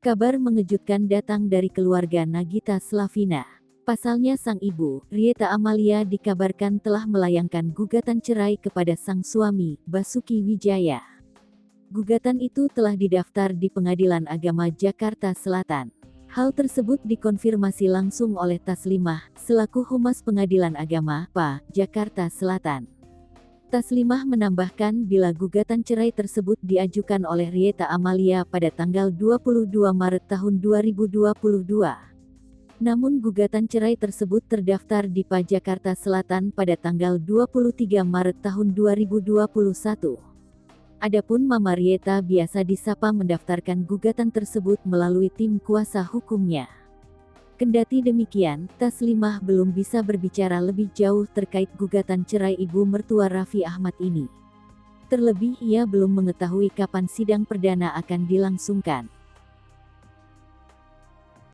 Kabar mengejutkan datang dari keluarga Nagita Slavina. Pasalnya sang ibu, Rieta Amalia dikabarkan telah melayangkan gugatan cerai kepada sang suami, Basuki Wijaya. Gugatan itu telah didaftar di Pengadilan Agama Jakarta Selatan. Hal tersebut dikonfirmasi langsung oleh Taslimah, selaku Humas Pengadilan Agama, PA, Jakarta Selatan. Taslimah menambahkan bila gugatan cerai tersebut diajukan oleh Rieta Amalia pada tanggal 22 Maret tahun 2022. Namun gugatan cerai tersebut terdaftar di PA Jakarta Selatan pada tanggal 23 Maret tahun 2021. Adapun Mama Rieta biasa disapa mendaftarkan gugatan tersebut melalui tim kuasa hukumnya. Kendati demikian, Taslimah belum bisa berbicara lebih jauh terkait gugatan cerai ibu mertua Raffi Ahmad ini. Terlebih ia belum mengetahui kapan sidang perdana akan dilangsungkan.